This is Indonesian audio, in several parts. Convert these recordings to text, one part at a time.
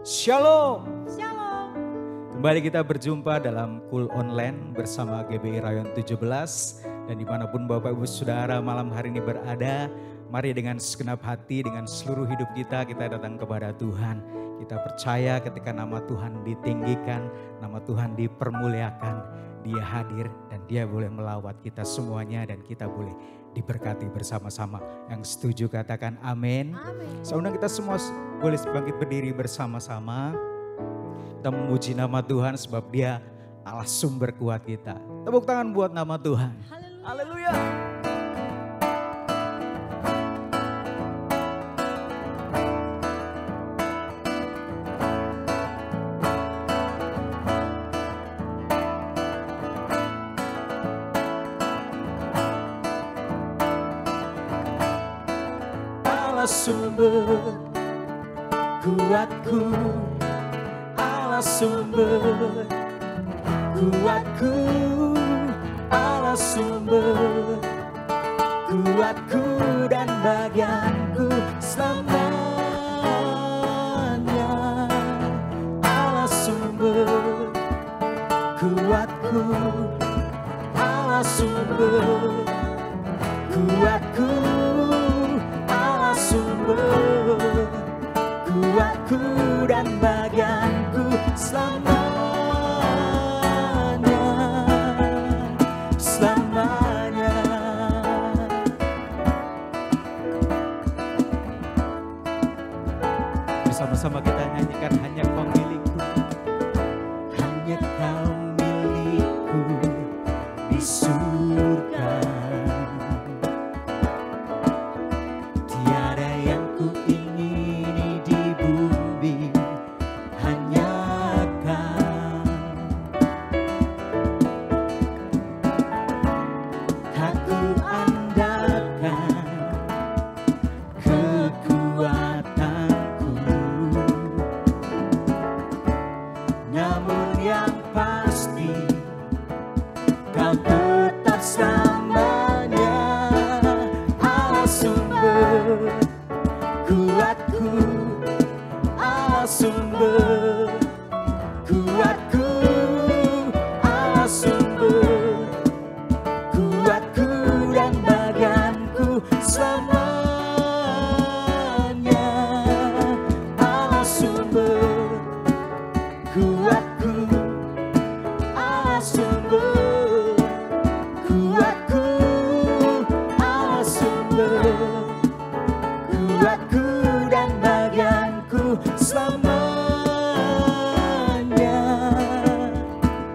Shalom. Shalom. Kembali kita berjumpa dalam Cool Online bersama GBI Rayon 17. Dan dimanapun Bapak Ibu Saudara malam hari ini berada, mari dengan segenap hati, dengan seluruh hidup kita datang kepada Tuhan. Kita percaya ketika nama Tuhan ditinggikan, nama Tuhan dipermuliakan, Dia hadir dan Dia boleh melawat kita semuanya dan kita boleh diberkati bersama-sama. Yang setuju katakan amin. Seundang kita semua boleh bangkit berdiri bersama-sama. Kita memuji nama Tuhan sebab Dia Allah sumber kuat kita. Tepuk tangan buat nama Tuhan. Haleluya. Allah sumber kuatku, Allah sumber kuatku, Allah sumber kuatku dan bagianku selamanya. Allah sumber kuatku, Allah sumber kuatku, Allah sumber kuatku dan bagianku selamanya, selamanya. Bersama-sama kita nyanyikan hanya Kau milikku, hanya Kau milikku di surga. Tiada yang ku ingini di bumi, hanya Kau. Tak ku andalkan kekuatanku, namun yang pasti Kau tetap selamanya. Allah sumber kuatku, Allah sumber kuatku, Allah sumber kuatku dan bagianku selamanya. Allah sumber kuatku, Allah sumber kuatku, Allah sumber kuatku dan bagianku selamanya,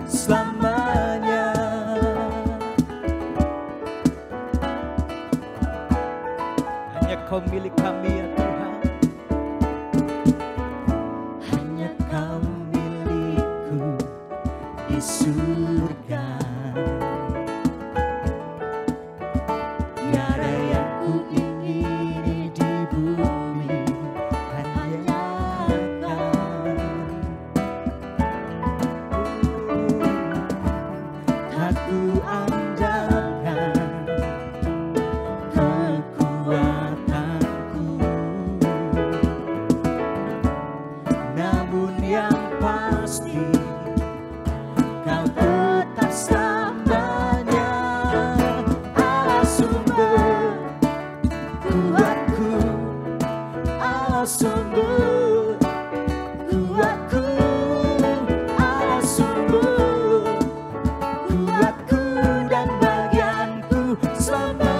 selamanya. Hanya Kau milik kami ya Tuhan, hanya Kau milikku di surga. Tiada yang ku ingini di bumi, hanya Kau. Tak ku andalkan kekuatanku, namun yang pasti Kau tetap selamanya. Allah sumber kuatku, Allah sumber kuatku, Allah sumber kuatku dan bagianku selamanya.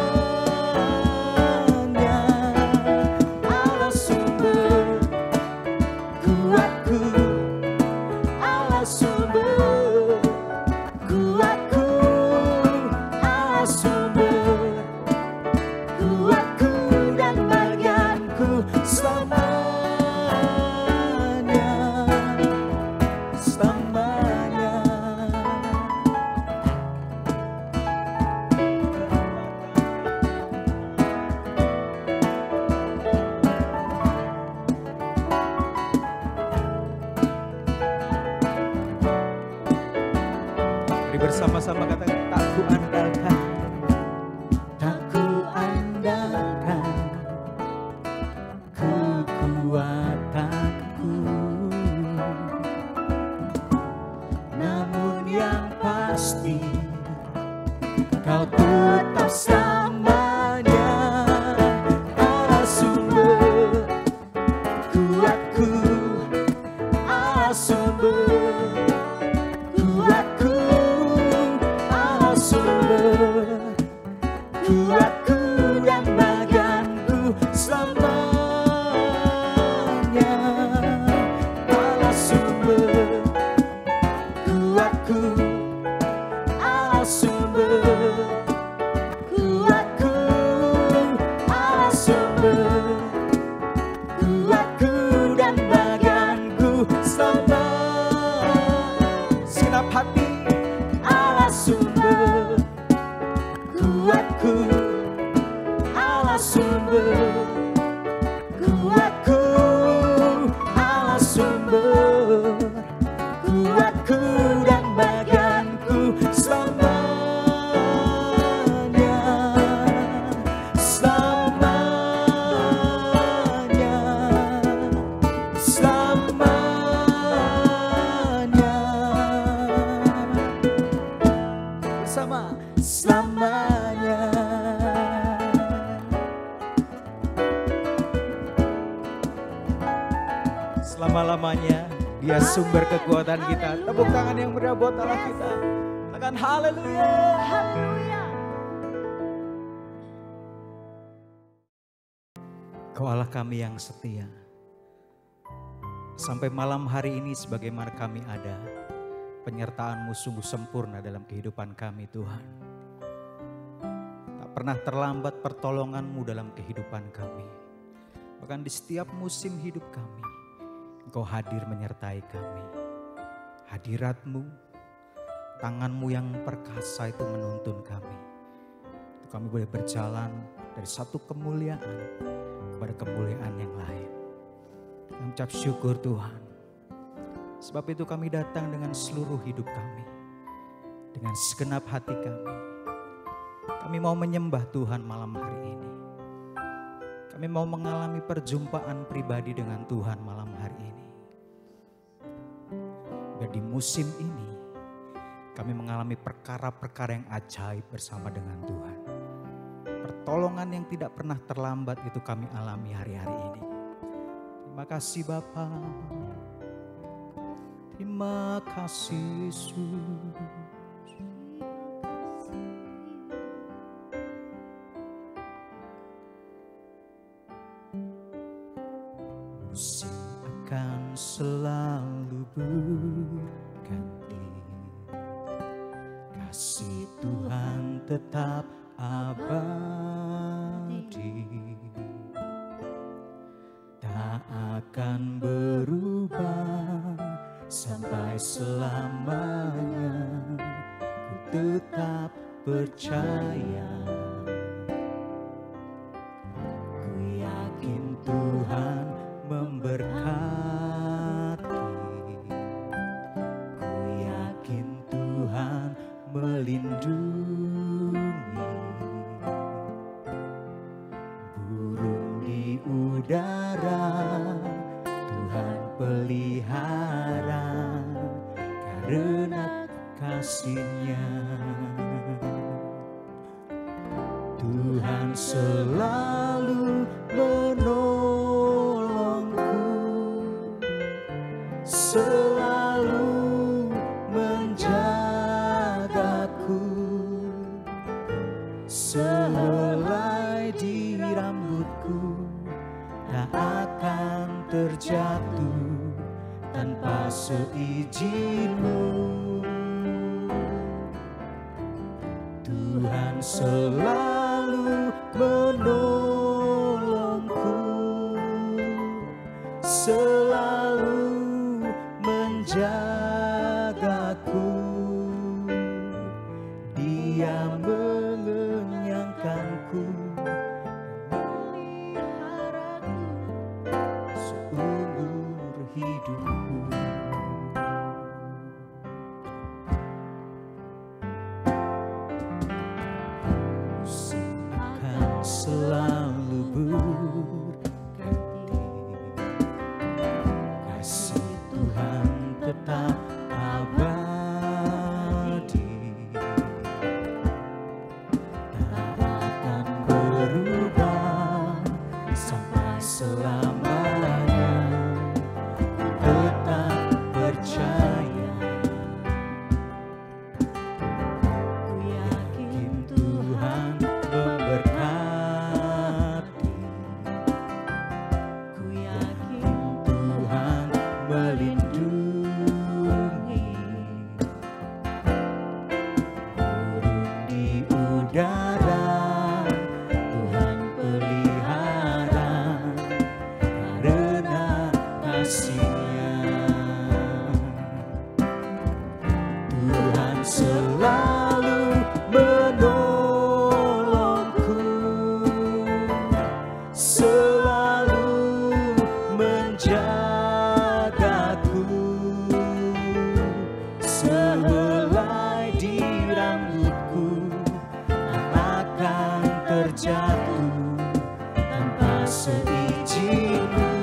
Allah sumber kuatku, Allah sumber kuatku, Allah sumber kuatku dan bagianku selamanya, selamanya. Mari bersama-sama katakan tak ku andalkan, tak ku andalkan kekuatanku, Selama-lamanya Dia sumber kekuatan kita. Tepuk tangan yang meriah buat Allah kita. Katakan haleluya. Haleluya. Kau Allah kami yang setia. Sampai malam hari ini sebagaimana kami ada, penyertaan-Mu sungguh sempurna dalam kehidupan kami Tuhan. Tak pernah terlambat pertolongan-Mu dalam kehidupan kami. Bahkan di setiap musim hidup kami, Engkau hadir menyertai kami. Hadirat-Mu, tangan-Mu yang perkasa itu menuntun kami. Kami boleh berjalan dari satu kemuliaan kepada kemuliaan yang lain. Kami ucap syukur Tuhan. Sebab itu kami datang dengan seluruh hidup kami. Dengan segenap hati kami. Kami mau menyembah Tuhan malam hari ini. Kami mau mengalami perjumpaan pribadi dengan Tuhan malam hari ini. Biar di musim ini kami mengalami perkara-perkara yang ajaib bersama dengan Tuhan. Pertolongan yang tidak pernah terlambat itu kami alami hari-hari ini. Terima kasih Bapa. Terima kasih Yesus. Musim akan selalu berganti. Kasih Tuhan tetap abadi. Tak akan berubah sampai selamanya. Ku tetap percaya. Ku yakin Tuhan memberkati. Ku yakin Tuhan melindungi. Burung di udara Tuhan pelihara karena kasih-Nya. Tuhan selalu menolongku, selalu menjagaku. Sehelai di rambutku tak akan terjatuh tanpa seizin-Mu. Tuhan selalu menolongku, selalu menjagaku. Dia mengenyangkanku, memeliharaku seumur hidupku. Musim akan selalu berganti. Kasih Tuhan tetap abadi. Tak akan berubah sampai selamanya. Tetap percaya. Ku yakin Tuhan memberkati. Ku yakin Tuhan melindungi. Burung di udara Tuhan pelihara karena kasih-Nya. Tuhan selalu menolongku, selalu menjagaku. Sehelai di rambutku tak akan terjatuh tanpa seizin-Mu.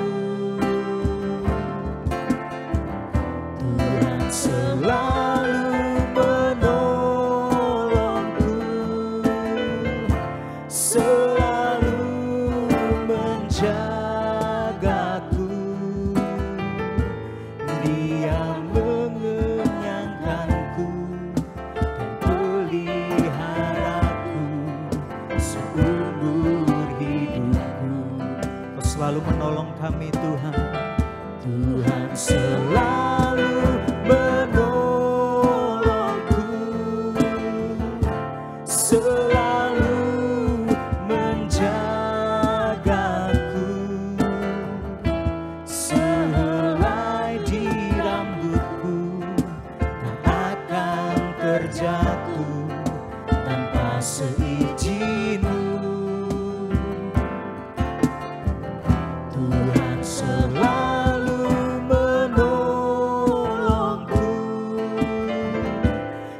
kami Tuhan. Tuhan selalu menolongku, selalu menjagaku, sehelai di rambutku tak akan terjatuh tanpa seizin-Mu. Tuhan selalu menolongku,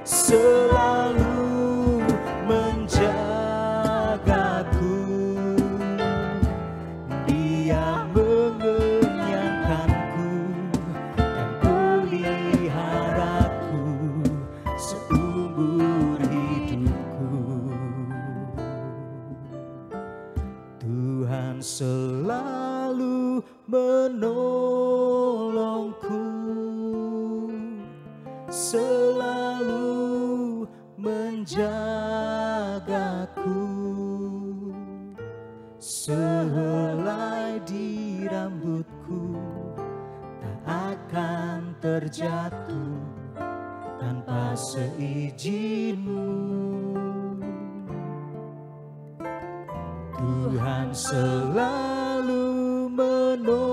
selalu menjagaku. Dia mengenyangkanku dan peliharaku seumur hidupku. Tuhan selalu menolongku, selalu menjagaku, sehelai di rambutku tak akan terjatuh tanpa seizin-Mu. Tuhan selalu menolongku,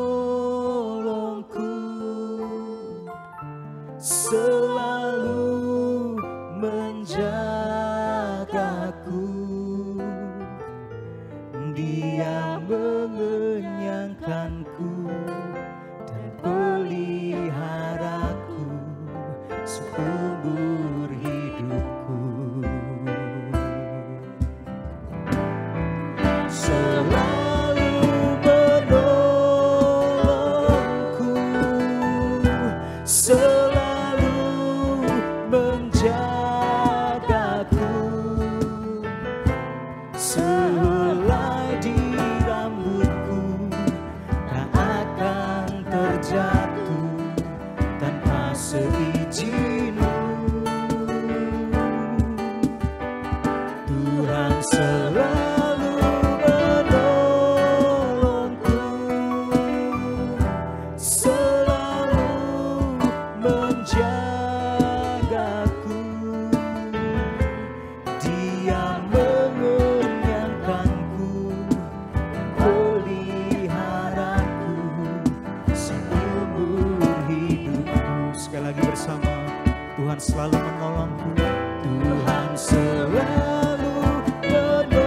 selalu menjagaku. Dia mengenyangkanku dan peliharaku seumur hidupku. Selalu menolongku, selalu menjagaku, sehelai di rambutku tak akan terjatuh tanpa seizin-Mu. Tuhan selalu menolongku, selalu menjagaku. Dia mengenyangkanku dan peliharaku seumur hidupku. Sekali lagi bersama, Tuhan selalu menolongku, Tuhan selalu menolongku,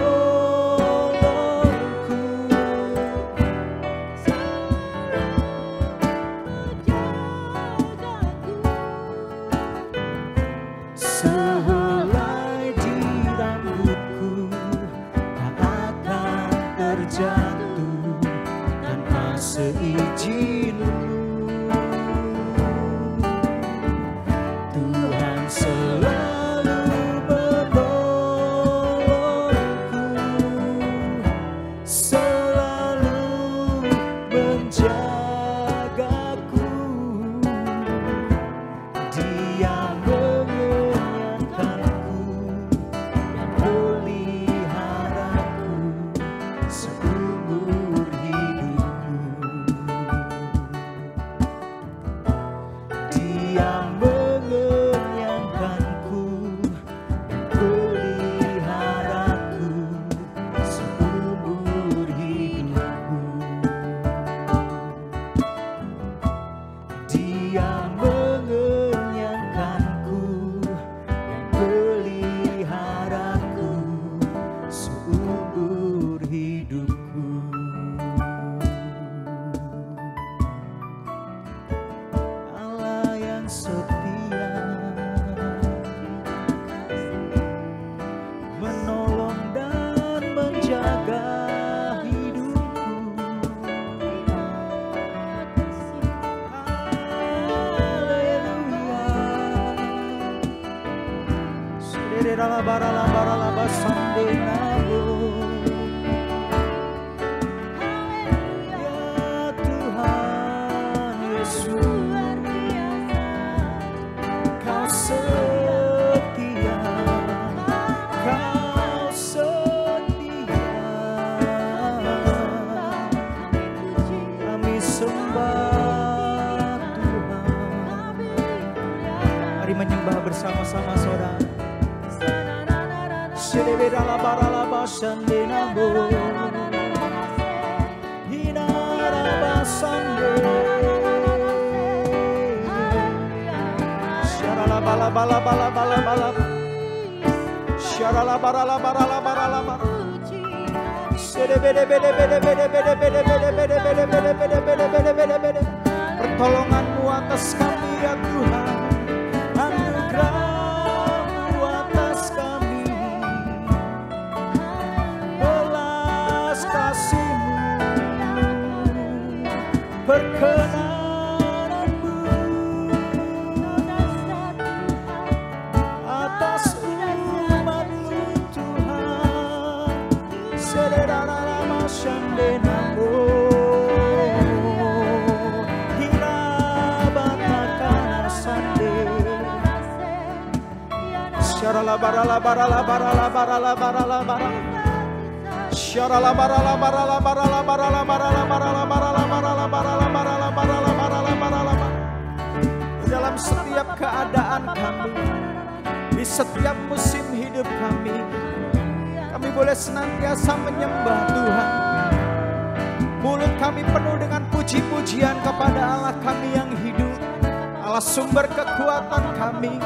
sehelai di rambutku tak akan terjatuh tanpa seizin-Mu. Tuhan selalu menolongku, selalu menjagaku. Dia mengenyangkanku dan peliharaku seumur hidupku. Dia mengenyangkanku dan peliharaku seumur hidupku. Dia mengenyangkanku dan peliharaku seumur hidupku. Allah yang setia, menolong dan menjaga hidupku. Haleluya. Sedera-bara-bara sandinabo. Ya Tuhan Yesus, Kau setia, Kau setia. Kami bersama-sama saudara. Shedebera bara bashandena bo. Hinara basande. Sharala bala bala bala bala bala. Sharala bara la bara la bara la bara. Shedebede bede bede bede bede bede bede bede bede bede bede bede bede bede bede. Pertolongan-Mu atas kami ya Tuhan, anugerah-Mu atas kami, belas kasih-Mu, perkenan-Mu atas umat-Mu Tuhan, sederhana syandenamu. Sharala barala barala barala barala barala barala. Sharala barala barala barala barala barala barala barala barala barala barala barala barala barala. Dalam setiap keadaan kami, di setiap musim hidup kami boleh senantiasa menyembah Tuhan. Mulut kami penuh dengan puji-pujian kepada Allah kami yang hidup, Allah sumber kekuatan kami,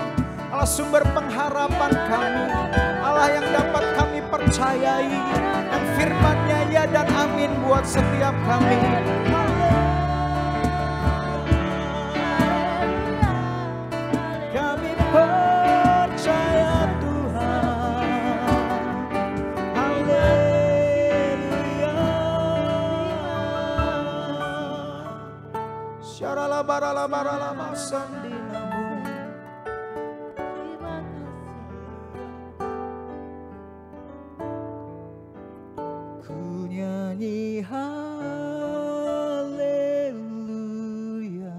Allah sumber pengharapan kami, Allah yang dapat kami percayai, yang firman-Nya ya dan amin buat setiap kami. Kami percaya Tuhan, haleluya. Syarala barala barala masandinamu. Nyanyi haleluya,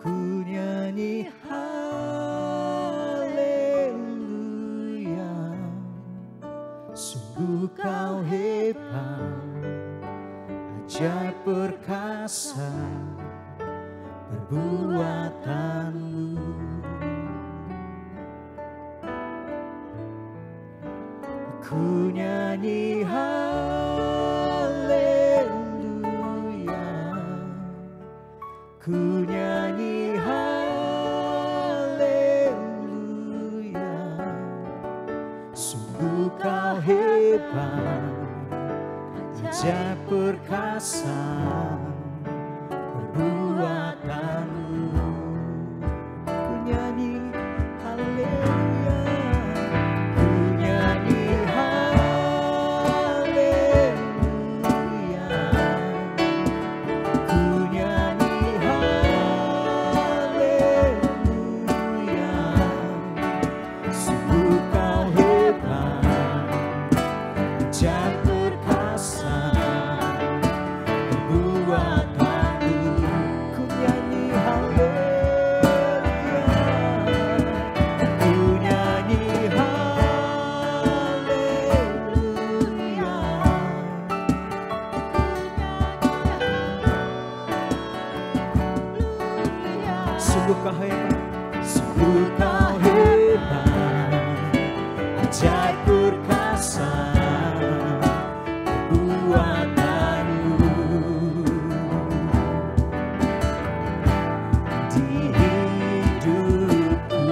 ku nyanyi haleluya. Sungguh kau hebat, ajaib perkasa perbuatanmu. Ku nyanyi haleluya, ku nyanyi haleluya. Sungguh kau hebat, ajaib perkasa perbuatanmu. Ku nyanyi haleluya, ku nyanyi sungguh kau hebat, ajaib perkasa perbuatanmu di hidupku.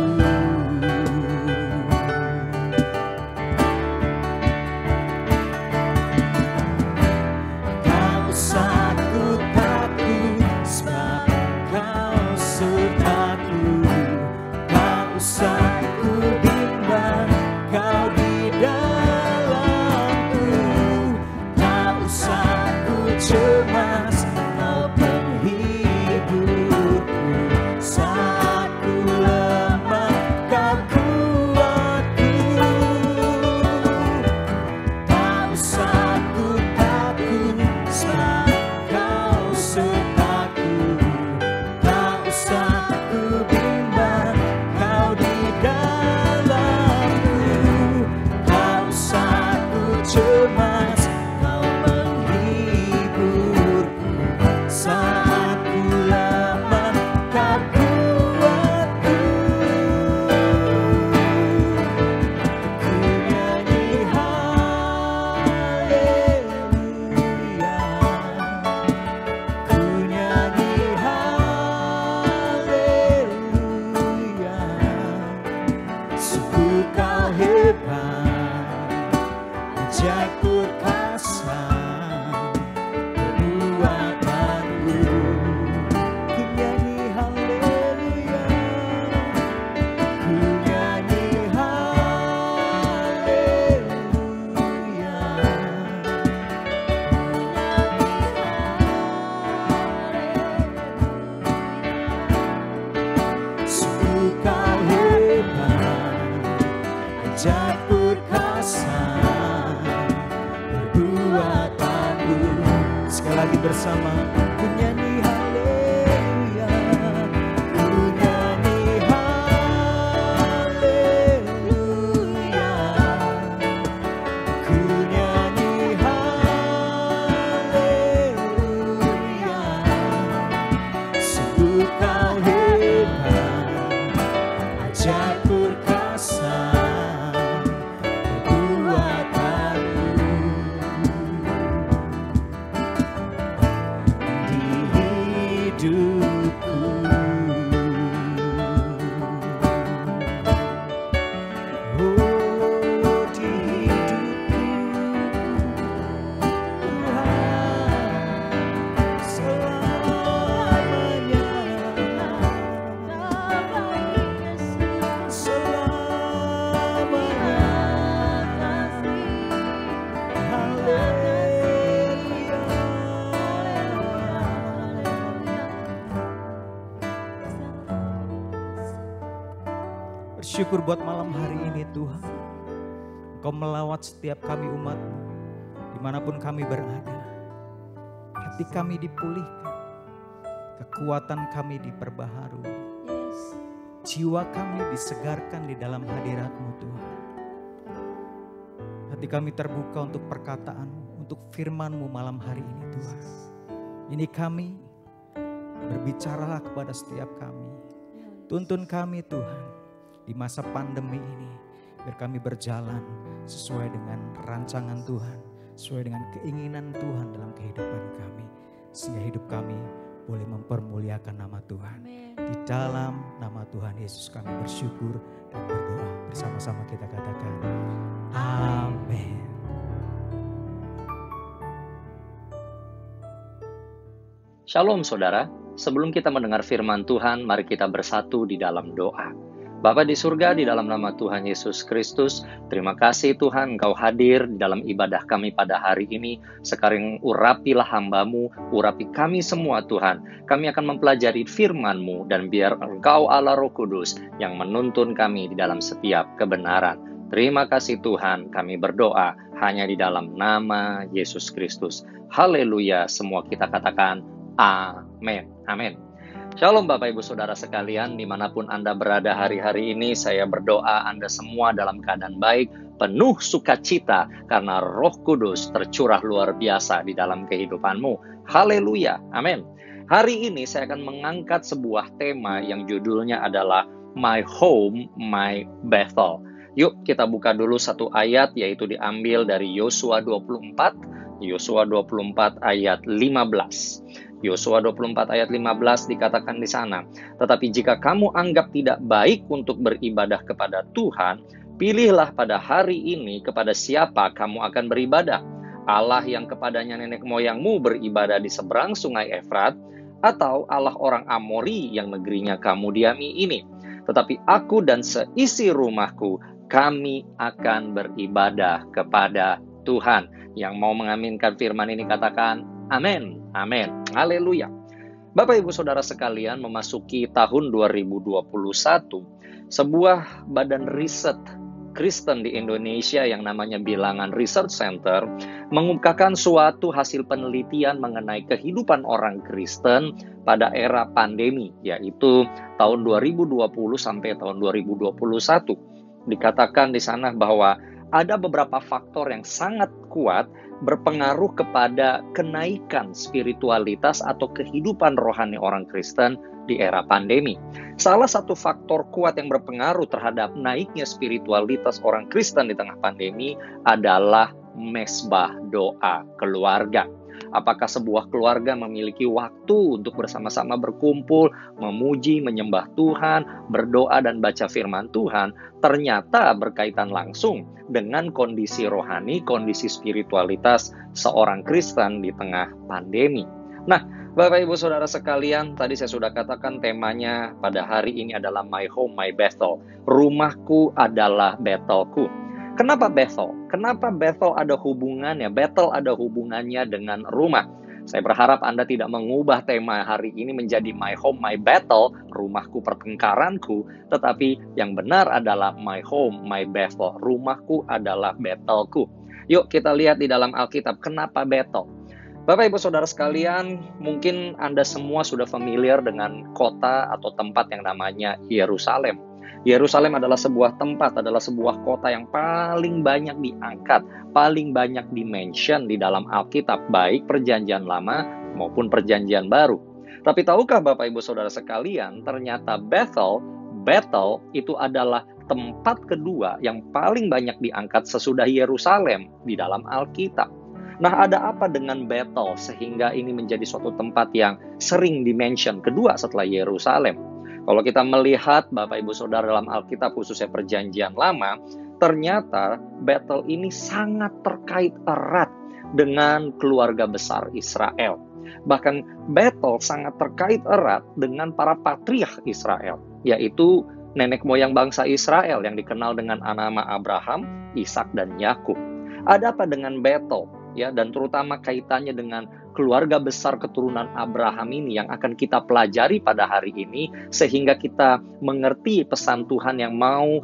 Kau satu takut sebab kau sertaku. bersama ku nyanyi haleluya, ku nyanyi haleluya, ku nyanyi haleluya. Sungguh kau hebat, ajaib perkasa perbuatanmu di hidupku. Oh, di hidupku Tuhan selamanya, selamanya. Bersyukur buat malam hari ini Tuhan. Engkau melawat setiap kami umat-Mu, dimanapun kami berada. Hati kami dipulihkan, kekuatan kami diperbaharui, jiwa kami disegarkan di dalam hadirat-Mu Tuhan. Hati kami terbuka untuk perkataan-Mu, untuk firman-Mu malam hari ini Tuhan. Ini kami, berbicaralah kepada setiap kami. Tuntun kami Tuhan di masa pandemi ini, biar kami berjalan sesuai dengan rancangan Tuhan, sesuai dengan keinginan Tuhan dalam kehidupan kami. Sehingga hidup kami boleh mempermuliakan nama Tuhan. Di dalam nama Tuhan Yesus kami bersyukur dan berdoa. Bersama-sama kita katakan, amin. Shalom saudara, sebelum kita mendengar firman Tuhan, mari kita bersatu di dalam doa. Bapa di surga, di dalam nama Tuhan Yesus Kristus, terima kasih Tuhan Engkau hadir di dalam ibadah kami pada hari ini. Sekarang urapilah hamba-Mu, urapi kami semua Tuhan. Kami akan mempelajari firman-Mu dan biar Engkau Allah Roh Kudus yang menuntun kami di dalam setiap kebenaran. Terima kasih Tuhan, kami berdoa hanya di dalam nama Yesus Kristus. Haleluya, semua kita katakan amin. Amin. Shalom Bapak Ibu Saudara sekalian, dimanapun Anda berada hari-hari ini, saya berdoa Anda semua dalam keadaan baik, penuh sukacita, karena Roh Kudus tercurah luar biasa di dalam kehidupanmu. Haleluya, amin. Hari ini saya akan mengangkat sebuah tema yang judulnya adalah My Home, My Bethel. Yuk kita buka dulu satu ayat, yaitu diambil dari Yosua 24, Yosua 24 ayat 15. Yosua 24 ayat 15 dikatakan di sana, tetapi jika kamu anggap tidak baik untuk beribadah kepada Tuhan, pilihlah pada hari ini kepada siapa kamu akan beribadah. Allah yang kepadanya nenek moyangmu beribadah di seberang sungai Efrat, atau Allah orang Amori yang negerinya kamu diami ini. Tetapi aku dan seisi rumahku, kami akan beribadah kepada Tuhan. Yang mau mengaminkan firman ini katakan, amin, amin, haleluya. Bapak Ibu Saudara sekalian, memasuki tahun 2021, sebuah badan riset Kristen di Indonesia yang namanya Bilangan Research Center mengungkapkan suatu hasil penelitian mengenai kehidupan orang Kristen pada era pandemi, yaitu tahun 2020 sampai tahun 2021. Dikatakan di sana bahwa ada beberapa faktor yang sangat kuat berpengaruh kepada kenaikan spiritualitas atau kehidupan rohani orang Kristen di era pandemi. Salah satu faktor kuat yang berpengaruh terhadap naiknya spiritualitas orang Kristen di tengah pandemi adalah mesbah doa keluarga. Apakah sebuah keluarga memiliki waktu untuk bersama-sama berkumpul, memuji, menyembah Tuhan, berdoa dan baca firman Tuhan, ternyata berkaitan langsung dengan kondisi rohani, kondisi spiritualitas seorang Kristen di tengah pandemi. Nah, Bapak Ibu Saudara sekalian, tadi saya sudah katakan temanya pada hari ini adalah My Home, My Bethel. Rumahku adalah Bethelku. Kenapa Bethel? Kenapa Bethel ada hubungannya? Bethel ada hubungannya dengan rumah. Saya berharap Anda tidak mengubah tema hari ini menjadi My Home, My Bethel, rumahku pertengkaranku, tetapi yang benar adalah My Home, My Bethel, rumahku adalah Bethelku. Yuk kita lihat di dalam Alkitab, kenapa Bethel? Bapak Ibu Saudara sekalian, mungkin Anda semua sudah familiar dengan kota atau tempat yang namanya Yerusalem. Yerusalem adalah sebuah tempat, adalah sebuah kota yang paling banyak diangkat, paling banyak dimention di dalam Alkitab, baik Perjanjian Lama maupun Perjanjian Baru. Tapi tahukah Bapak Ibu Saudara sekalian, ternyata Bethel itu adalah tempat kedua yang paling banyak diangkat sesudah Yerusalem di dalam Alkitab. Nah, ada apa dengan Bethel sehingga ini menjadi suatu tempat yang sering dimention kedua setelah Yerusalem? Kalau kita melihat Bapak Ibu Saudara dalam Alkitab khususnya Perjanjian Lama, ternyata Bethel ini sangat terkait erat dengan keluarga besar Israel. Bahkan Bethel sangat terkait erat dengan para patriark Israel, yaitu nenek moyang bangsa Israel yang dikenal dengan nama Abraham, Ishak, dan Yakub. Ada apa dengan Bethel? Ya, dan terutama kaitannya dengan keluarga besar keturunan Abraham ini yang akan kita pelajari pada hari ini, sehingga kita mengerti pesan Tuhan yang mau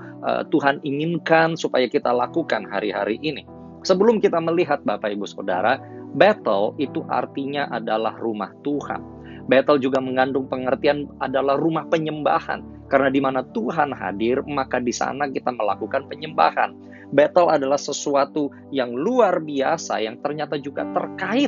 Tuhan inginkan supaya kita lakukan hari-hari ini. Sebelum kita melihat Bapak Ibu Saudara, Bethel itu artinya adalah rumah Tuhan. Bethel juga mengandung pengertian adalah rumah penyembahan, karena di mana Tuhan hadir, maka di sana kita melakukan penyembahan. Bethel adalah sesuatu yang luar biasa yang ternyata juga terkait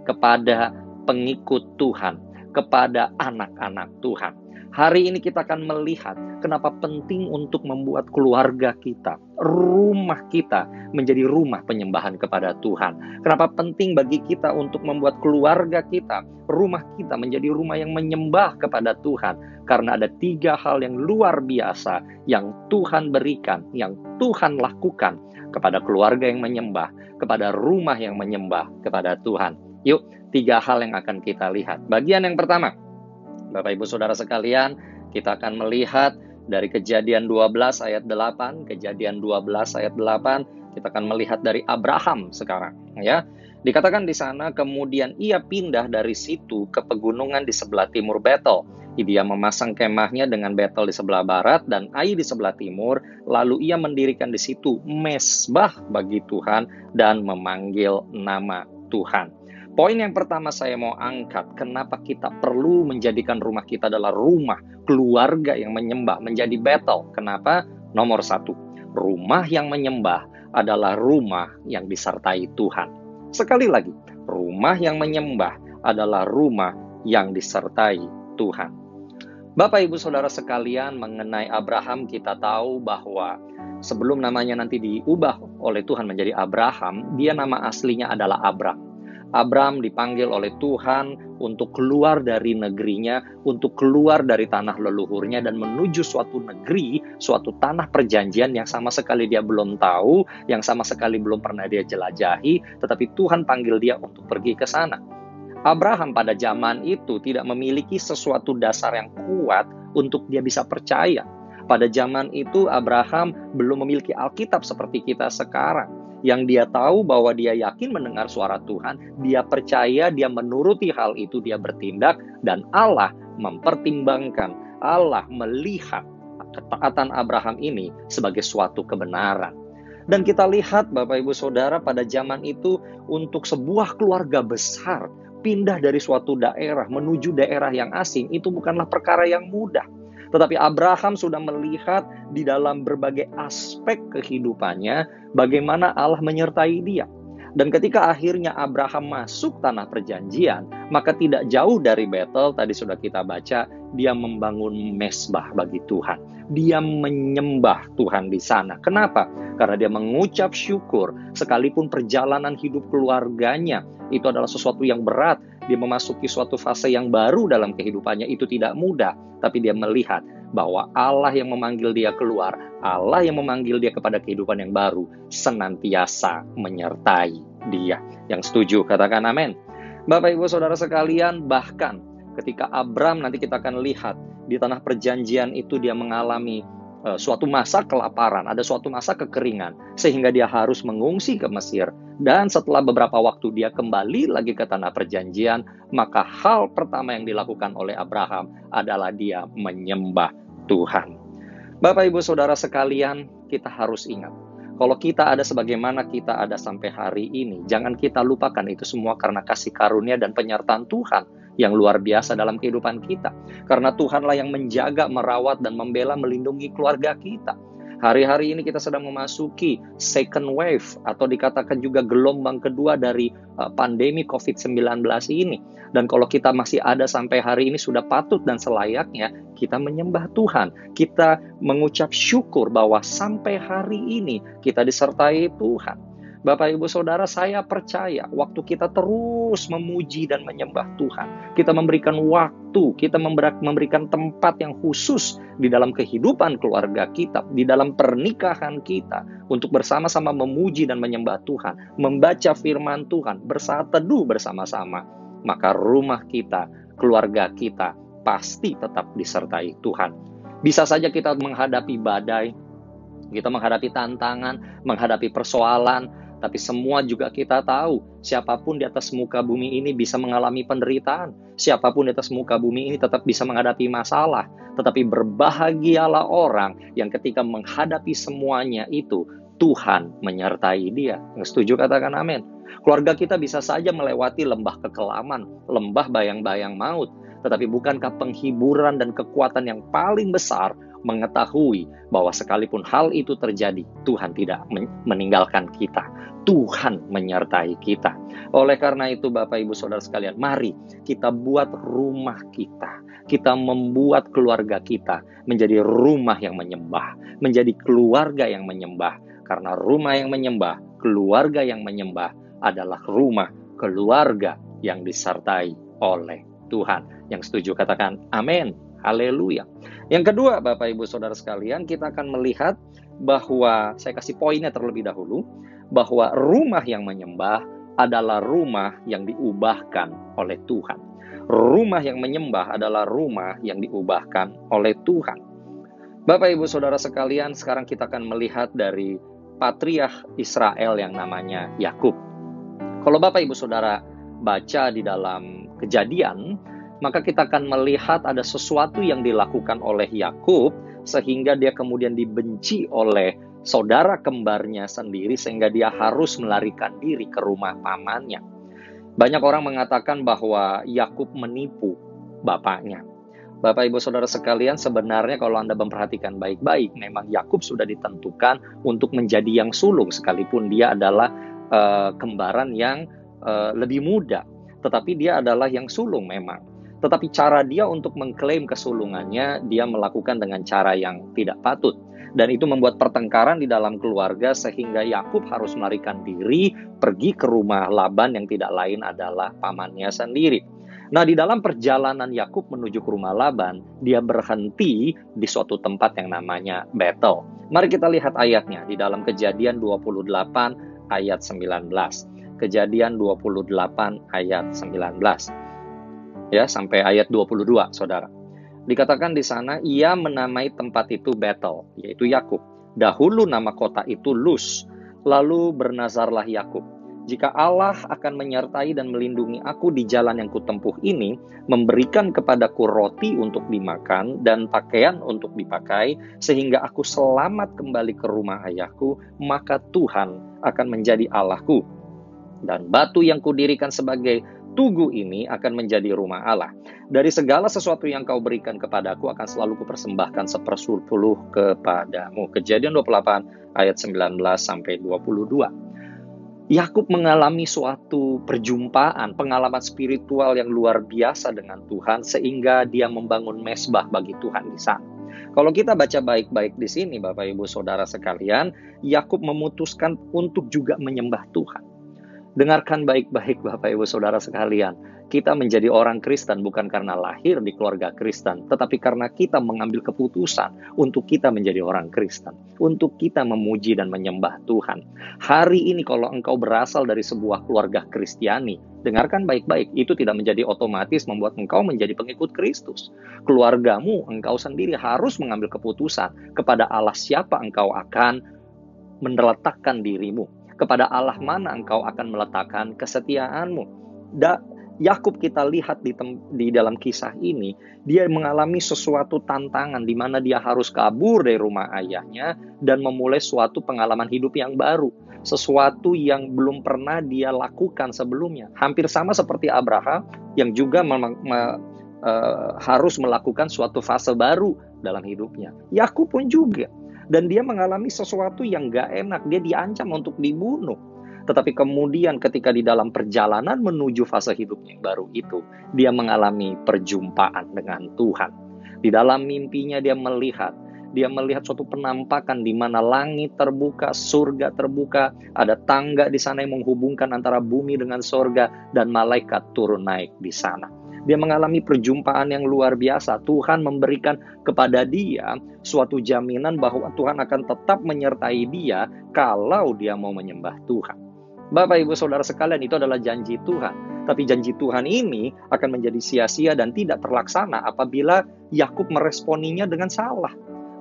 kepada pengikut Tuhan, kepada anak-anak Tuhan. Hari ini kita akan melihat kenapa penting untuk membuat keluarga kita, rumah kita menjadi rumah penyembahan kepada Tuhan. Kenapa penting bagi kita untuk membuat keluarga kita, rumah kita menjadi rumah yang menyembah kepada Tuhan. Karena ada 3 hal yang luar biasa yang Tuhan berikan, yang Tuhan lakukan kepada keluarga yang menyembah, kepada rumah yang menyembah kepada Tuhan. Yuk, 3 hal yang akan kita lihat. Bagian yang pertama, Bapak Ibu Saudara sekalian, kita akan melihat dari Kejadian 12 ayat 8, Kejadian 12 ayat 8, kita akan melihat dari Abraham sekarang, ya. Dikatakan di sana, kemudian ia pindah dari situ ke pegunungan di sebelah timur Bethel. Dia memasang kemahnya dengan Bethel di sebelah barat dan Ai di sebelah timur, lalu ia mendirikan di situ mezbah bagi Tuhan dan memanggil nama Tuhan. Poin yang pertama saya mau angkat, kenapa kita perlu menjadikan rumah kita adalah rumah keluarga yang menyembah, menjadi Bethel. Kenapa? Nomor 1, rumah yang menyembah adalah rumah yang disertai Tuhan. Sekali lagi, rumah yang menyembah adalah rumah yang disertai Tuhan. Bapak Ibu Saudara sekalian, mengenai Abraham kita tahu bahwa sebelum namanya nanti diubah oleh Tuhan menjadi Abraham, dia nama aslinya adalah Abram. Abram dipanggil oleh Tuhan untuk keluar dari negerinya, untuk keluar dari tanah leluhurnya dan menuju suatu negeri, suatu tanah perjanjian yang sama sekali dia belum tahu, yang sama sekali belum pernah dia jelajahi, tetapi Tuhan panggil dia untuk pergi ke sana. Abraham pada zaman itu tidak memiliki sesuatu dasar yang kuat untuk dia bisa percaya. Pada zaman itu Abraham belum memiliki Alkitab seperti kita sekarang. Yang dia tahu bahwa dia yakin mendengar suara Tuhan, dia percaya, dia menuruti hal itu, dia bertindak, dan Allah mempertimbangkan, Allah melihat ketaatan Abraham ini sebagai suatu kebenaran. Dan kita lihat Bapak Ibu Saudara pada zaman itu untuk sebuah keluarga besar pindah dari suatu daerah menuju daerah yang asing itu bukanlah perkara yang mudah. Tetapi Abraham sudah melihat di dalam berbagai aspek kehidupannya bagaimana Allah menyertai dia. Dan ketika akhirnya Abraham masuk tanah perjanjian, maka tidak jauh dari Bethel, tadi sudah kita baca, dia membangun mezbah bagi Tuhan. Dia menyembah Tuhan di sana. Kenapa? Karena dia mengucap syukur, sekalipun perjalanan hidup keluarganya itu adalah sesuatu yang berat, dia memasuki suatu fase yang baru dalam kehidupannya, itu tidak mudah. Tapi dia melihat bahwa Allah yang memanggil dia keluar, Allah yang memanggil dia kepada kehidupan yang baru, senantiasa menyertai dia. Yang setuju, katakan amin. Bapak Ibu Saudara sekalian, bahkan ketika Abram nanti kita akan lihat di tanah perjanjian itu dia mengalami suatu masa kelaparan, ada suatu masa kekeringan, sehingga dia harus mengungsi ke Mesir. Dan setelah beberapa waktu dia kembali lagi ke tanah perjanjian, maka hal pertama yang dilakukan oleh Abraham adalah dia menyembah Tuhan. Bapak Ibu Saudara sekalian, kita harus ingat, Kalau kita ada sebagaimana kita ada sampai hari ini, jangan kita lupakan itu semua karena kasih karunia dan penyertaan Tuhan yang luar biasa dalam kehidupan kita. Karena Tuhanlah yang menjaga, merawat, dan membela, melindungi keluarga kita. Hari-hari ini kita sedang memasuki second wave atau dikatakan juga gelombang kedua dari pandemi COVID-19 ini. Dan kalau kita masih ada sampai hari ini sudah patut dan selayaknya kita menyembah Tuhan. Kita mengucap syukur bahwa sampai hari ini kita disertai Tuhan. Bapak, Ibu, Saudara, saya percaya waktu kita terus memuji dan menyembah Tuhan, kita memberikan waktu, kita memberikan tempat yang khusus di dalam kehidupan keluarga kita, di dalam pernikahan kita, untuk bersama-sama memuji dan menyembah Tuhan, membaca firman Tuhan, bersaat teduh bersama-sama, maka rumah kita, keluarga kita, pasti tetap disertai Tuhan. Bisa saja kita menghadapi badai, kita menghadapi tantangan, menghadapi persoalan, tapi semua juga kita tahu, siapapun di atas muka bumi ini bisa mengalami penderitaan. Siapapun di atas muka bumi ini tetap bisa menghadapi masalah. Tetapi berbahagialah orang yang ketika menghadapi semuanya itu, Tuhan menyertai dia. Yang setuju katakan amin. Keluarga kita bisa saja melewati lembah kekelaman, lembah bayang-bayang maut. Tetapi bukankah penghiburan dan kekuatan yang paling besar mengetahui bahwa sekalipun hal itu terjadi, Tuhan tidak meninggalkan kita. Tuhan menyertai kita. Oleh karena itu, Bapak, Ibu, Saudara sekalian, mari kita buat rumah kita. Kita membuat keluarga kita menjadi rumah yang menyembah, menjadi keluarga yang menyembah. Karena rumah yang menyembah, keluarga yang menyembah adalah rumah keluarga yang disertai oleh Tuhan. Yang setuju katakan amin. Haleluya. Yang kedua, Bapak, Ibu, Saudara sekalian, kita akan melihat bahwa, saya kasih poinnya terlebih dahulu, bahwa rumah yang menyembah adalah rumah yang diubahkan oleh Tuhan. Rumah yang menyembah adalah rumah yang diubahkan oleh Tuhan. Bapak, Ibu, Saudara sekalian, sekarang kita akan melihat dari patriark Israel yang namanya Yakub. Kalau Bapak, Ibu, Saudara baca di dalam Kejadian, maka kita akan melihat ada sesuatu yang dilakukan oleh Yakub sehingga dia kemudian dibenci oleh saudara kembarnya sendiri sehingga dia harus melarikan diri ke rumah pamannya. Banyak orang mengatakan bahwa Yakub menipu bapaknya. Bapak, Ibu, Saudara sekalian, sebenarnya kalau Anda memperhatikan baik-baik, memang Yakub sudah ditentukan untuk menjadi yang sulung sekalipun dia adalah kembaran yang lebih muda. Tetapi dia adalah yang sulung memang. Tetapi cara dia untuk mengklaim kesulungannya, dia melakukan dengan cara yang tidak patut. Dan itu membuat pertengkaran di dalam keluarga sehingga Yakub harus melarikan diri pergi ke rumah Laban yang tidak lain adalah pamannya sendiri. Nah, di dalam perjalanan Yakub menuju ke rumah Laban, dia berhenti di suatu tempat yang namanya Betel. Mari kita lihat ayatnya di dalam Kejadian 28 ayat 19. Kejadian 28 ayat 19. Ya, sampai ayat 22, Saudara. Dikatakan di sana, ia menamai tempat itu Betel, yaitu Yakub. Dahulu nama kota itu Luz. Lalu bernazarlah Yakub, jika Allah akan menyertai dan melindungi aku di jalan yang kutempuh ini, memberikan kepadaku roti untuk dimakan dan pakaian untuk dipakai, sehingga aku selamat kembali ke rumah ayahku, maka Tuhan akan menjadi Allahku. Dan batu yang kudirikan sebagai tugu ini akan menjadi rumah Allah. Dari segala sesuatu yang kau berikan kepadaku akan selalu kupersembahkan 1/10 kepadamu. Kejadian 28 ayat 19 sampai 22. Yakub mengalami suatu perjumpaan, pengalaman spiritual yang luar biasa dengan Tuhan sehingga dia membangun mezbah bagi Tuhan di sana. Kalau kita baca baik-baik di sini, Bapak, Ibu, Saudara sekalian, Yakub memutuskan untuk juga menyembah Tuhan. Dengarkan baik-baik, Bapak, Ibu, Saudara sekalian. Kita menjadi orang Kristen bukan karena lahir di keluarga Kristen, tetapi karena kita mengambil keputusan untuk kita menjadi orang Kristen, untuk kita memuji dan menyembah Tuhan. Hari ini kalau engkau berasal dari sebuah keluarga Kristiani, dengarkan baik-baik, itu tidak menjadi otomatis membuat engkau menjadi pengikut Kristus. Keluargamu, engkau sendiri harus mengambil keputusan kepada Allah siapa engkau akan meletakkan dirimu. Kepada Allah mana engkau akan meletakkan kesetiaanmu. Yakub kita lihat di dalam kisah ini, dia mengalami sesuatu tantangan di mana dia harus kabur dari rumah ayahnya dan memulai suatu pengalaman hidup yang baru. Sesuatu yang belum pernah dia lakukan sebelumnya. Hampir sama seperti Abraham yang juga harus melakukan suatu fase baru dalam hidupnya. Yakub pun juga. Dan dia mengalami sesuatu yang gak enak. Dia diancam untuk dibunuh. Tetapi kemudian ketika di dalam perjalanan menuju fase hidupnya yang baru itu, dia mengalami perjumpaan dengan Tuhan. Di dalam mimpinya dia melihat suatu penampakan di mana langit terbuka, surga terbuka, ada tangga di sana yang menghubungkan antara bumi dengan surga, dan malaikat turun naik di sana. Dia mengalami perjumpaan yang luar biasa. Tuhan memberikan kepada dia suatu jaminan bahwa Tuhan akan tetap menyertai dia kalau dia mau menyembah Tuhan. Bapak, Ibu, Saudara sekalian, itu adalah janji Tuhan. Tapi janji Tuhan ini akan menjadi sia-sia dan tidak terlaksana apabila Yakub meresponinya dengan salah.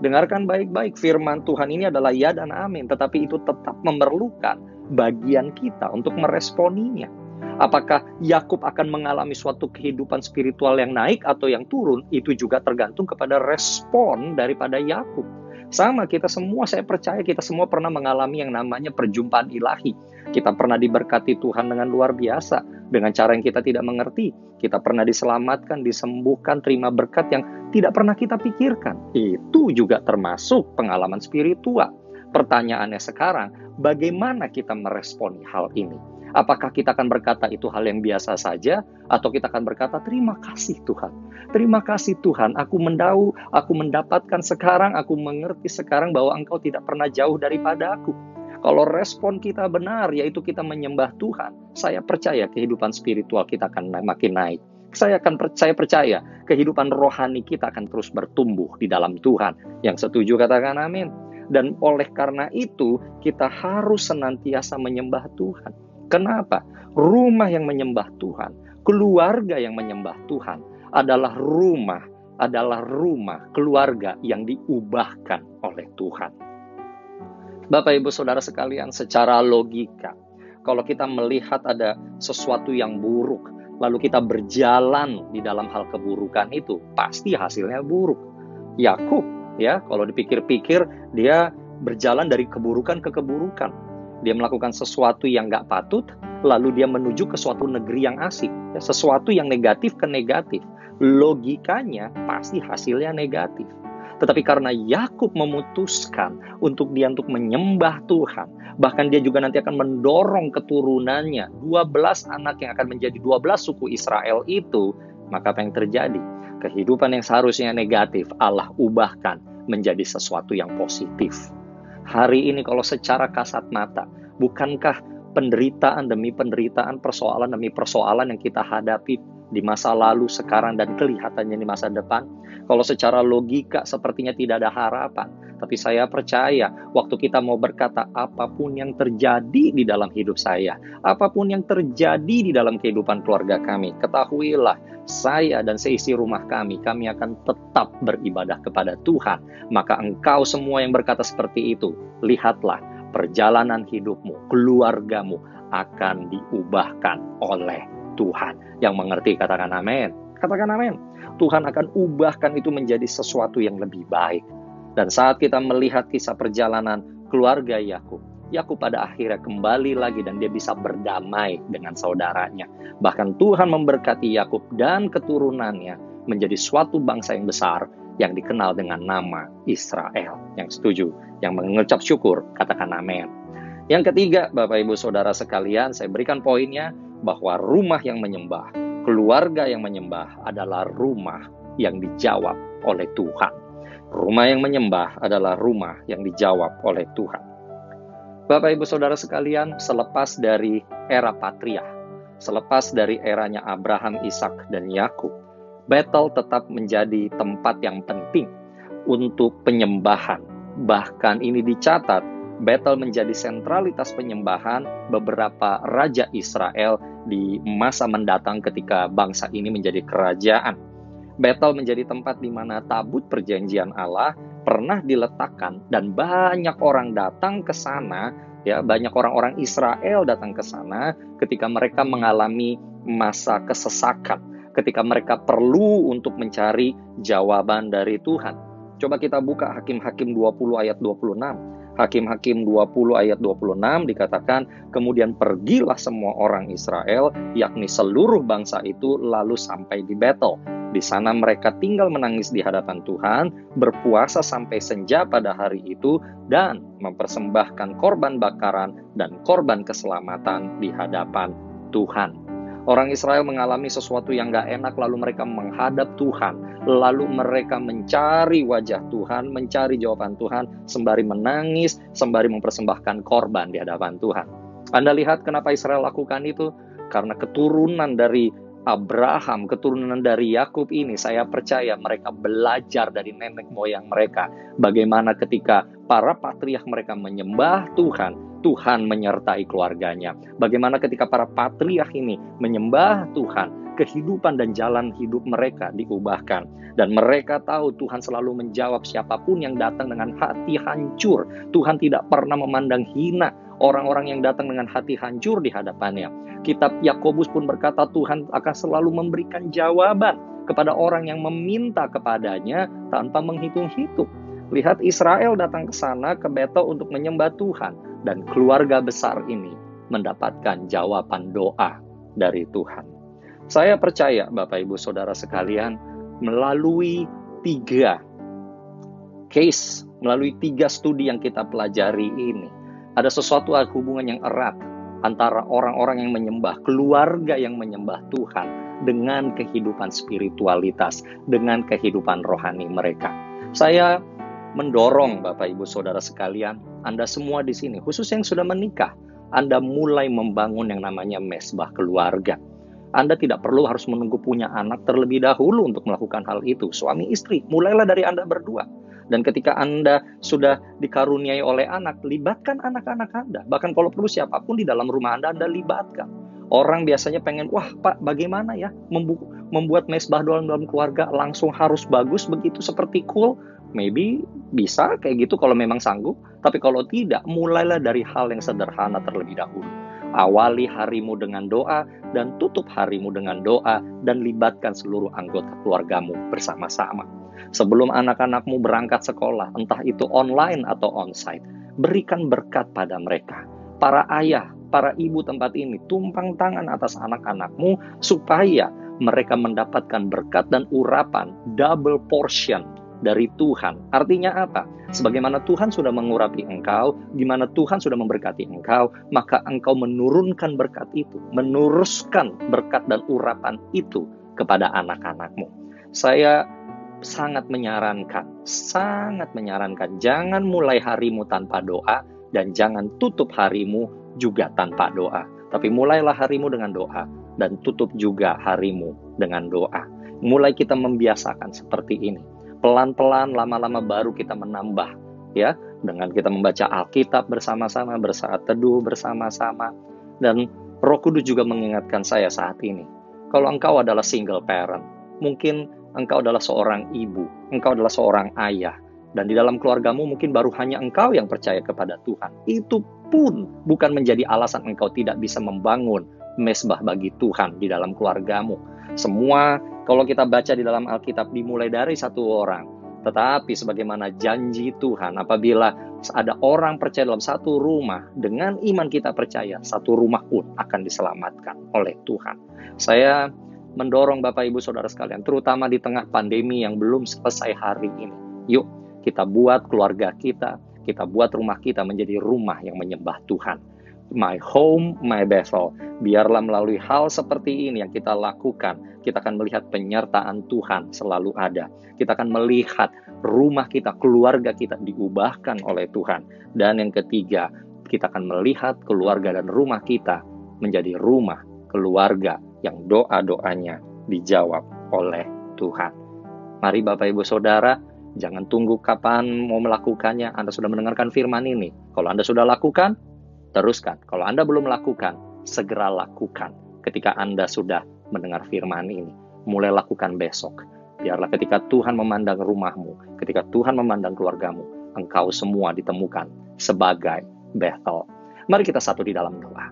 Dengarkan baik-baik, firman Tuhan ini adalah ya dan amin, tetapi itu tetap memerlukan bagian kita untuk meresponinya. Apakah Yakub akan mengalami suatu kehidupan spiritual yang naik atau yang turun, itu juga tergantung kepada respon daripada Yakub. Sama, kita semua, saya percaya kita semua pernah mengalami yang namanya perjumpaan ilahi. Kita pernah diberkati Tuhan dengan luar biasa, dengan cara yang kita tidak mengerti. Kita pernah diselamatkan, disembuhkan, terima berkat yang tidak pernah kita pikirkan. Itu juga termasuk pengalaman spiritual. Pertanyaannya sekarang, bagaimana kita meresponi hal ini? Apakah kita akan berkata itu hal yang biasa saja, atau kita akan berkata, terima kasih Tuhan. Terima kasih Tuhan, aku mendapatkan sekarang, aku mengerti sekarang bahwa Engkau tidak pernah jauh daripada aku. Kalau respon kita benar, yaitu kita menyembah Tuhan, saya percaya kehidupan spiritual kita akan makin naik. Saya percaya kehidupan rohani kita akan terus bertumbuh di dalam Tuhan. Yang setuju katakan amin. Dan oleh karena itu, kita harus senantiasa menyembah Tuhan. Kenapa? Rumah yang menyembah Tuhan, keluarga yang menyembah Tuhan adalah rumah keluarga yang diubahkan oleh Tuhan. Bapak, Ibu, Saudara sekalian, secara logika, kalau kita melihat ada sesuatu yang buruk, lalu kita berjalan di dalam hal keburukan itu, pasti hasilnya buruk. Yakub, ya, kalau dipikir-pikir, dia berjalan dari keburukan ke keburukan. Dia melakukan sesuatu yang gak patut, lalu dia menuju ke suatu negeri yang asing. Ya, sesuatu yang negatif ke negatif. Logikanya pasti hasilnya negatif. Tetapi karena Yakub memutuskan untuk menyembah Tuhan, bahkan dia juga nanti akan mendorong keturunannya, 12 anak yang akan menjadi 12 suku Israel itu, maka apa yang terjadi? Kehidupan yang seharusnya negatif, Allah ubahkan menjadi sesuatu yang positif. Hari ini kalau secara kasat mata, bukankah penderitaan demi penderitaan, persoalan demi persoalan yang kita hadapi di masa lalu, sekarang, dan kelihatannya di masa depan? Kalau secara logika sepertinya tidak ada harapan. Tapi saya percaya waktu kita mau berkata apapun yang terjadi di dalam hidup saya, apapun yang terjadi di dalam kehidupan keluarga kami, ketahuilah saya dan seisi rumah kami akan tetap beribadah kepada Tuhan. Maka engkau semua yang berkata seperti itu, lihatlah perjalanan hidupmu, keluargamu akan diubahkan oleh Tuhan. Yang mengerti katakan amin. Katakan amin. Tuhan akan ubahkan itu menjadi sesuatu yang lebih baik. Dan saat kita melihat kisah perjalanan keluarga Yakub pada akhirnya kembali lagi dan dia bisa berdamai dengan saudaranya. Bahkan Tuhan memberkati Yakub dan keturunannya menjadi suatu bangsa yang besar yang dikenal dengan nama Israel. Yang setuju, yang mengucap syukur, katakan amin. Yang ketiga, Bapak Ibu Saudara sekalian, saya berikan poinnya bahwa rumah yang menyembah, keluarga yang menyembah adalah rumah yang dijawab oleh Tuhan. Rumah yang menyembah adalah rumah yang dijawab oleh Tuhan. Bapak Ibu Saudara sekalian, selepas dari era Patriark, selepas dari eranya Abraham, Ishak, dan Yakub, Betel tetap menjadi tempat yang penting untuk penyembahan. Bahkan ini dicatat, Betel menjadi sentralitas penyembahan beberapa raja Israel di masa mendatang ketika bangsa ini menjadi kerajaan. Betel menjadi tempat di mana tabut perjanjian Allah pernah diletakkan dan banyak orang datang ke sana, ya, banyak orang-orang Israel datang ke sana ketika mereka mengalami masa kesesakan, ketika mereka perlu untuk mencari jawaban dari Tuhan. Coba kita buka Hakim-Hakim 20 ayat 26. Hakim-Hakim 20 ayat 26 dikatakan, kemudian pergilah semua orang Israel, yakni seluruh bangsa itu, lalu sampai di Betel. Di sana mereka tinggal menangis di hadapan Tuhan, berpuasa sampai senja pada hari itu, dan mempersembahkan korban bakaran dan korban keselamatan di hadapan Tuhan. Orang Israel mengalami sesuatu yang gak enak, lalu mereka menghadap Tuhan, lalu mereka mencari wajah Tuhan, mencari jawaban Tuhan, sembari menangis, sembari mempersembahkan korban di hadapan Tuhan. Anda lihat kenapa Israel lakukan itu? Karena keturunan dari Abraham, keturunan dari Yakub ini, saya percaya mereka belajar dari nenek moyang mereka. Bagaimana ketika para patriark mereka menyembah Tuhan, Tuhan menyertai keluarganya. Bagaimana ketika para patriark ini menyembah Tuhan, kehidupan dan jalan hidup mereka diubahkan. Dan mereka tahu Tuhan selalu menjawab siapapun yang datang dengan hati hancur. Tuhan tidak pernah memandang hina orang-orang yang datang dengan hati hancur di hadapannya. Kitab Yakobus pun berkata Tuhan akan selalu memberikan jawaban kepada orang yang meminta kepadanya tanpa menghitung-hitung. Lihat, Israel datang ke sana, ke Betel untuk menyembah Tuhan. Dan keluarga besar ini mendapatkan jawaban doa dari Tuhan. Saya percaya Bapak Ibu Saudara sekalian, melalui 3 case, melalui 3 studi yang kita pelajari ini, ada sesuatu hubungan yang erat antara orang-orang yang menyembah, keluarga yang menyembah Tuhan, dengan kehidupan spiritualitas, dengan kehidupan rohani mereka. Saya mendorong Bapak Ibu Saudara sekalian, Anda semua di sini, khusus yang sudah menikah, Anda mulai membangun yang namanya mesbah keluarga. Anda tidak perlu harus menunggu punya anak terlebih dahulu untuk melakukan hal itu. Suami istri, mulailah dari Anda berdua. Dan ketika Anda sudah dikaruniai oleh anak, libatkan anak-anak Anda. Bahkan kalau perlu siapapun di dalam rumah Anda libatkan. Orang biasanya pengen, wah Pak, bagaimana ya membuat mesbah dalam keluarga langsung harus bagus begitu, seperti cool. Maybe bisa kayak gitu kalau memang sanggup. Tapi kalau tidak, mulailah dari hal yang sederhana terlebih dahulu. Awali harimu dengan doa dan tutup harimu dengan doa, dan libatkan seluruh anggota keluargamu bersama-sama. Sebelum anak-anakmu berangkat sekolah, entah itu online atau onsite, berikan berkat pada mereka. Para ayah, para ibu tempat ini, tumpang tangan atas anak-anakmu supaya mereka mendapatkan berkat dan urapan double portion dari Tuhan. Artinya apa? Sebagaimana Tuhan sudah mengurapi engkau, gimana Tuhan sudah memberkati engkau, maka engkau menurunkan berkat itu, meneruskan berkat dan urapan itu kepada anak-anakmu. Saya sangat menyarankan, jangan mulai harimu tanpa doa, dan jangan tutup harimu juga tanpa doa. Tapi mulailah harimu dengan doa, dan tutup juga harimu dengan doa. Mulai kita membiasakan seperti ini. Pelan-pelan, lama-lama baru kita menambah, ya, dengan kita membaca Alkitab bersama-sama, bersaat teduh bersama-sama. Dan Roh Kudus juga mengingatkan saya saat ini, kalau engkau adalah single parent, mungkin engkau adalah seorang ibu, engkau adalah seorang ayah, dan di dalam keluargamu mungkin baru hanya engkau yang percaya kepada Tuhan. Itu pun bukan menjadi alasan engkau tidak bisa membangun mesbah bagi Tuhan di dalam keluargamu. Semua, kalau kita baca di dalam Alkitab, dimulai dari satu orang. Tetapi sebagaimana janji Tuhan, apabila ada orang percaya dalam satu rumah, dengan iman kita percaya, satu rumah pun akan diselamatkan oleh Tuhan. Saya mendorong Bapak Ibu Saudara sekalian, terutama di tengah pandemi yang belum selesai hari ini. Yuk, kita buat keluarga kita buat rumah kita menjadi rumah yang menyembah Tuhan. My home, my Bethel. Biarlah melalui hal seperti ini yang kita lakukan, kita akan melihat penyertaan Tuhan selalu ada. Kita akan melihat rumah kita, keluarga kita diubahkan oleh Tuhan. Dan yang ketiga, kita akan melihat keluarga dan rumah kita menjadi rumah keluarga yang doa-doanya dijawab oleh Tuhan. Mari Bapak Ibu Saudara, jangan tunggu kapan mau melakukannya. Anda sudah mendengarkan firman ini. Kalau Anda sudah lakukan, teruskan. Kalau Anda belum lakukan, segera lakukan. Ketika Anda sudah mendengar firman ini, mulai lakukan besok. Biarlah ketika Tuhan memandang rumahmu, ketika Tuhan memandang keluargamu, engkau semua ditemukan sebagai Bethel. Mari kita satu di dalam doa.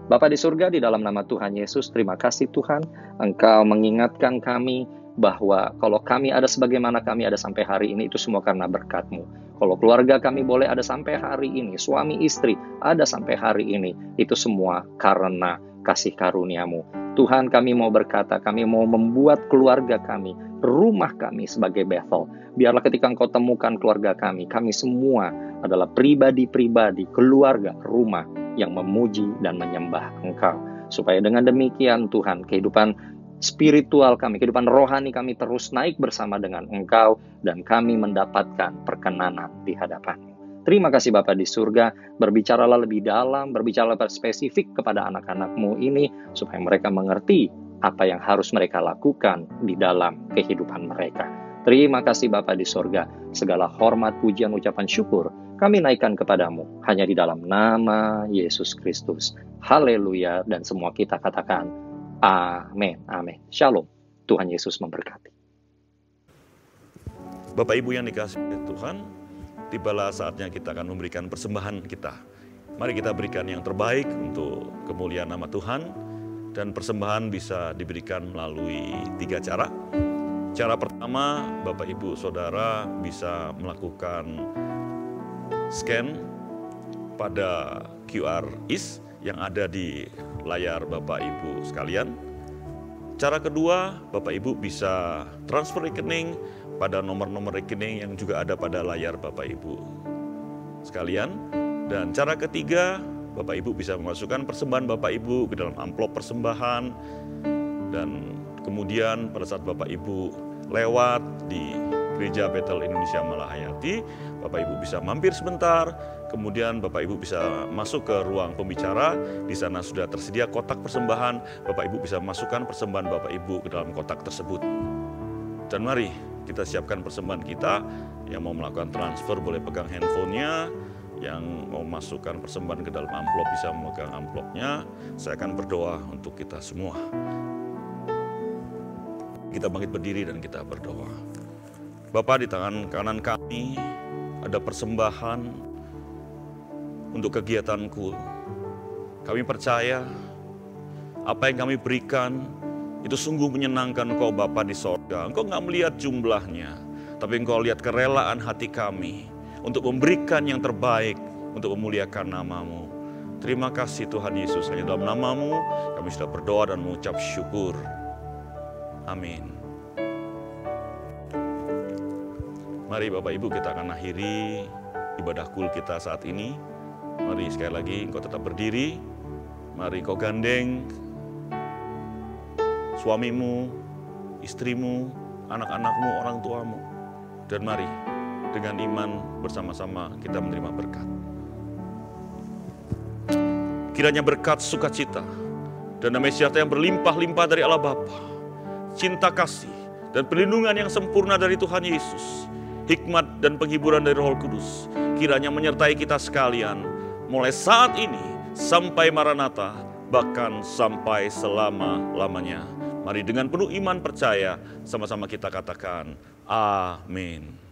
Bapa di surga, di dalam nama Tuhan Yesus, terima kasih Tuhan, Engkau mengingatkan kami bahwa kalau kami ada sebagaimana kami ada sampai hari ini, itu semua karena berkat-Mu. Kalau keluarga kami boleh ada sampai hari ini, suami istri ada sampai hari ini, itu semua karena kasih karunia-Mu. Tuhan, kami mau berkata, kami mau membuat keluarga kami, rumah kami sebagai Bethel. Biarlah ketika Engkau temukan keluarga kami semua adalah pribadi-pribadi, keluarga, rumah yang memuji dan menyembah Engkau. Supaya dengan demikian Tuhan, kehidupan spiritual kami, kehidupan rohani kami terus naik bersama dengan Engkau, dan kami mendapatkan perkenanan di hadapan-Mu. Terima kasih Bapa di surga, berbicaralah lebih dalam, berbicaralah spesifik kepada anak-anak-Mu ini, supaya mereka mengerti apa yang harus mereka lakukan di dalam kehidupan mereka. Terima kasih Bapa di surga, segala hormat, pujian, ucapan syukur kami naikkan kepadamu, hanya di dalam nama Yesus Kristus. Haleluya, dan semua kita katakan, amin, amin. Shalom, Tuhan Yesus memberkati. Bapak Ibu yang dikasihi Tuhan, tibalah saatnya kita akan memberikan persembahan kita. Mari kita berikan yang terbaik untuk kemuliaan nama Tuhan, dan persembahan bisa diberikan melalui 3 cara. Cara pertama, Bapak Ibu Saudara bisa melakukan scan pada QR IS yang ada di layar Bapak Ibu sekalian. Cara kedua, Bapak Ibu bisa transfer rekening pada nomor-nomor rekening yang juga ada pada layar Bapak Ibu sekalian. Dan cara ketiga, Bapak Ibu bisa memasukkan persembahan Bapak Ibu ke dalam amplop persembahan. Dan kemudian pada saat Bapak Ibu lewat di Gereja Bethel Indonesia Malahayati, Bapak Ibu bisa mampir sebentar, kemudian Bapak Ibu bisa masuk ke ruang pembicara. Di sana sudah tersedia kotak persembahan, Bapak Ibu bisa masukkan persembahan Bapak Ibu ke dalam kotak tersebut. Dan mari kita siapkan persembahan kita. Yang mau melakukan transfer boleh pegang handphonenya, yang mau masukkan persembahan ke dalam amplop bisa memegang amplopnya. Saya akan berdoa untuk kita semua. Kita bangkit berdiri dan kita berdoa. Bapa, di tangan kanan kami ada persembahan untuk kegiatanku. Kami percaya apa yang kami berikan itu sungguh menyenangkan Engkau Bapa di sorga. Engkau nggak melihat jumlahnya, tapi Engkau lihat kerelaan hati kami untuk memberikan yang terbaik untuk memuliakan nama-Mu. Terima kasih Tuhan Yesus, hanya dalam nama-Mu kami sudah berdoa dan mengucap syukur. Amin. Mari Bapak Ibu kita akan akhiri ibadah kul kita saat ini. Mari sekali lagi engkau tetap berdiri. Mari engkau gandeng suamimu, istrimu, anak-anakmu, orang tuamu. Dan mari dengan iman bersama-sama kita menerima berkat. Kiranya berkat sukacita dan damai sejahtera yang berlimpah-limpah dari Allah Bapa, cinta kasih dan perlindungan yang sempurna dari Tuhan Yesus, hikmat dan penghiburan dari Roh Kudus, kiranya menyertai kita sekalian, mulai saat ini sampai Maranatha, bahkan sampai selama-lamanya. Mari dengan penuh iman percaya, sama-sama kita katakan, amin.